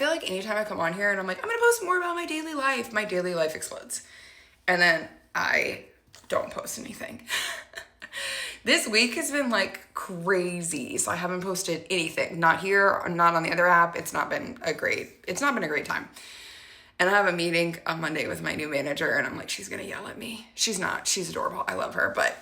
feel like anytime I come on here and I'm like, I'm gonna post more about my daily life explodes. And then I don't post anything. This week has been like crazy. So I haven't posted anything. Not here, not on the other app. It's not been a great time. And I have a meeting on Monday with my new manager, and I'm like, she's gonna yell at me. She's not. She's adorable. I love her, but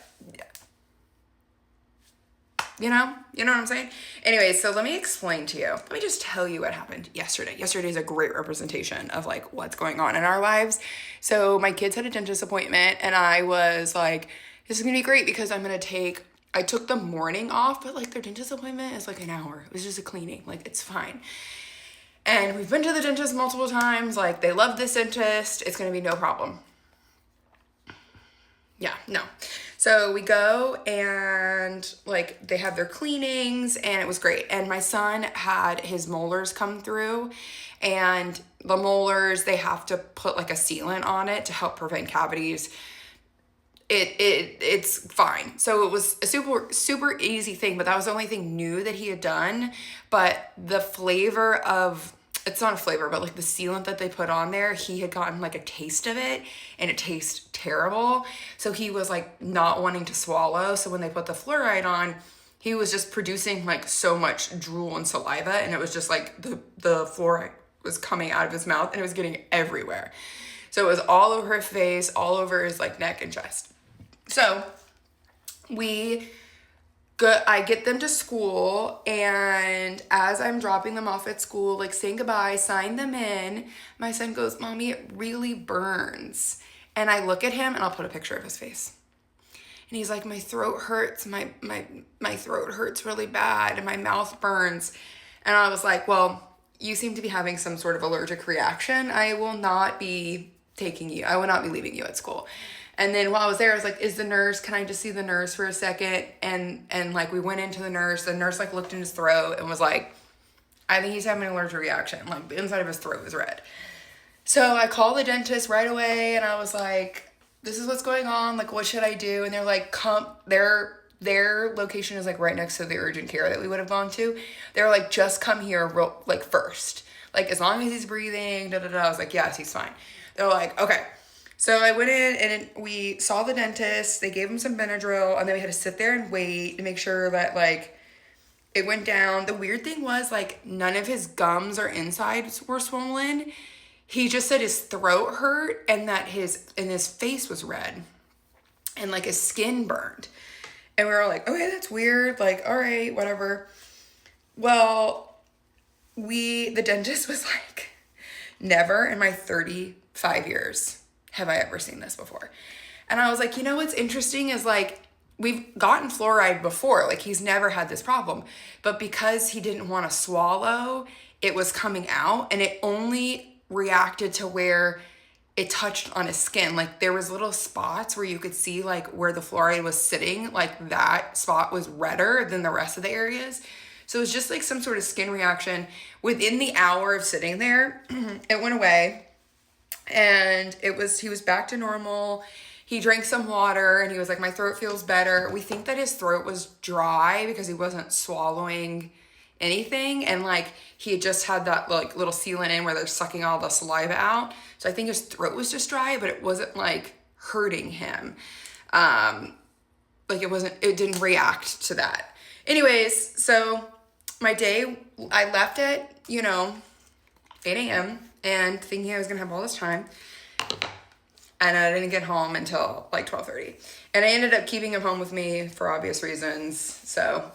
you know what I'm saying? Anyway, so let me explain to you. Let me just tell you what happened yesterday. Yesterday is a great representation of like what's going on in our lives. So my kids had a dentist appointment, and I was like, this is gonna be great because I took the morning off, but like their dentist appointment is like an hour. It was just a cleaning, like it's fine. And we've been to the dentist multiple times. Like they love this dentist. It's gonna be no problem. Yeah, no. So we go and like they have their cleanings and it was great. And my son had his molars come through, and the molars, they have to put like a sealant on it to help prevent cavities. It's fine. So it was a super easy thing, but that was the only thing new that he had done. But the flavor of, it's not a flavor, but like the sealant that they put on there, he had gotten like a taste of it and it tastes terrible. So he was like not wanting to swallow. So when they put the fluoride on, he was just producing like so much drool and saliva, and it was just like the fluoride was coming out of his mouth and it was getting everywhere. So it was all over his face, all over his like neck and chest. So I get them to school, and as I'm dropping them off at school, like saying goodbye, sign them in, my son goes, Mommy, it really burns. And I look at him and I'll put a picture of his face. And he's like, my throat hurts, my throat hurts really bad, and my mouth burns. And I was like, well, you seem to be having some sort of allergic reaction. I will not be leaving you at school. And then while I was there, I was like, can I just see the nurse for a second? And like we went into the nurse like looked in his throat and was like, I think he's having an allergic reaction. Like the inside of his throat was red. So I called the dentist right away and I was like, this is what's going on. Like, what should I do? And they're like, their location is like right next to the urgent care that we would have gone to. They were like, just come here first. Like, as long as he's breathing, I was like, yes, he's fine. They're like, okay. So I went in and we saw the dentist. They gave him some Benadryl, and then we had to sit there and wait to make sure that like it went down. The weird thing was like none of his gums or insides were swollen. He just said his throat hurt and that his face was red and like his skin burned. And we were like, okay, that's weird. Like, all right, whatever. Well, the dentist was like, never in my 35 years have I ever seen this before. And I was like, you know what's interesting is like, we've gotten fluoride before. Like he's never had this problem, but because he didn't want to swallow, it was coming out, and it only reacted to where it touched on his skin. Like there was little spots where you could see like where the fluoride was sitting, like that spot was redder than the rest of the areas. So it was just like some sort of skin reaction. Within the hour of sitting there, it went away. And he was back to normal. He drank some water and he was like, my throat feels better. We think that his throat was dry because he wasn't swallowing anything. And like, he had just had that like little sealant in where they're sucking all the saliva out. So I think his throat was just dry, but it wasn't like hurting him. Like it didn't react to that. Anyways, so my day, I left at, 8 a.m. and thinking I was gonna have all this time, and I didn't get home until like 12:30, and I ended up keeping him home with me for obvious reasons. So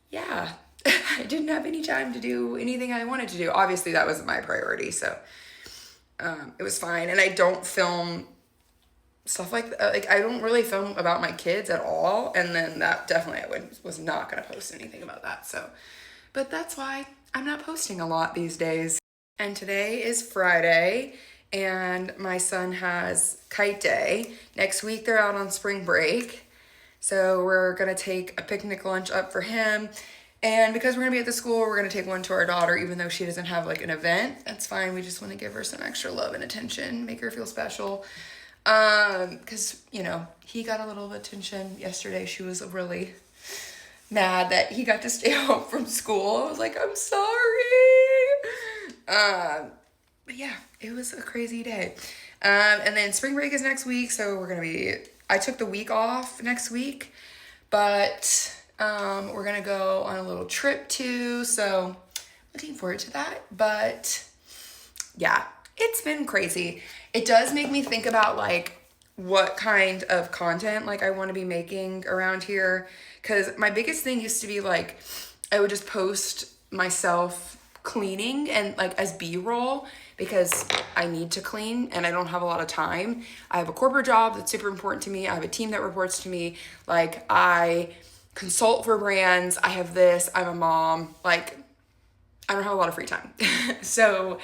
yeah, I didn't have any time to do anything I wanted to do. Obviously that wasn't my priority, so it was fine. And I don't film stuff like I don't really film about my kids at all, and then that definitely I was not gonna post anything about that. So, but that's why I'm not posting a lot these days. And today is Friday, and my son has kite day. Next week they're out on spring break, so we're gonna take a picnic lunch up for him. And because we're gonna be at the school, we're gonna take one to our daughter, even though she doesn't have like an event. That's fine. We just want to give her some extra love and attention, make her feel special. Because he got a little attention yesterday. She was really mad that he got to stay home from school. I was like, I'm sorry. But yeah, it was a crazy day. And then spring break is next week, so I took the week off next week, but we're gonna go on a little trip too, so looking forward to that. But yeah, it's been crazy. It does make me think about like what kind of content like I want to be making around here, because my biggest thing used to be like I would just post myself cleaning and like as B-roll because I need to clean and I don't have a lot of time. I have a corporate job that's super important to me. I have a team that reports to me. Like I consult for brands. I have this. I'm a mom. Like I don't have a lot of free time. So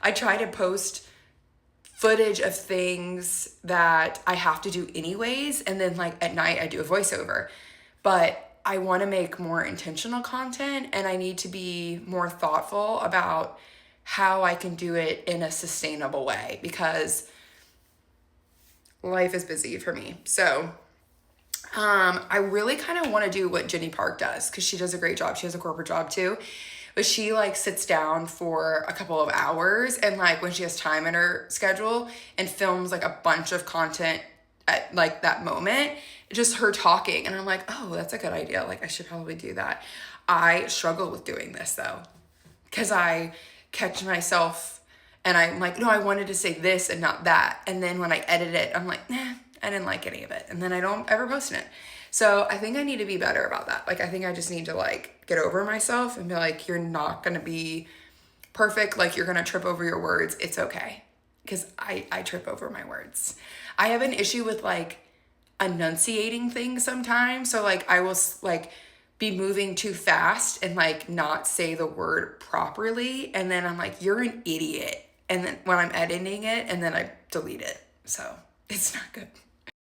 I try to post footage of things that I have to do anyways. And then like at night I do a voiceover. But I want to make more intentional content and I need to be more thoughtful about how I can do it in a sustainable way because life is busy for me. So I really kind of want to do what Jenny Park does because she does a great job. She has a corporate job too. But she like sits down for a couple of hours and like when she has time in her schedule and films like a bunch of content at like that moment, just her talking. And I'm like, oh, that's a good idea. Like I should probably do that. I struggle with doing this though, because I catch myself and I'm like, no, I wanted to say this and not that. And then when I edit it, I'm like, nah, I didn't like any of it. And then I don't ever post it. So I think I need to be better about that. Like, I think I just need to like get over myself and be like, you're not going to be perfect. Like you're going to trip over your words. It's okay. Because I trip over my words. I have an issue with like enunciating things sometimes. So like I will like be moving too fast and like not say the word properly. And then I'm like, you're an idiot. And then when I'm editing it and then I delete it. So it's not good.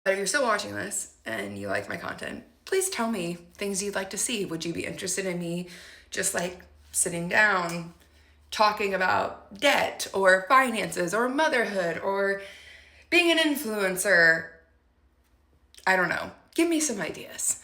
But if you're still watching this and you like my content, please tell me things you'd like to see. Would you be interested in me just like sitting down, talking about debt or finances or motherhood or being an influencer? I don't know. Give me some ideas.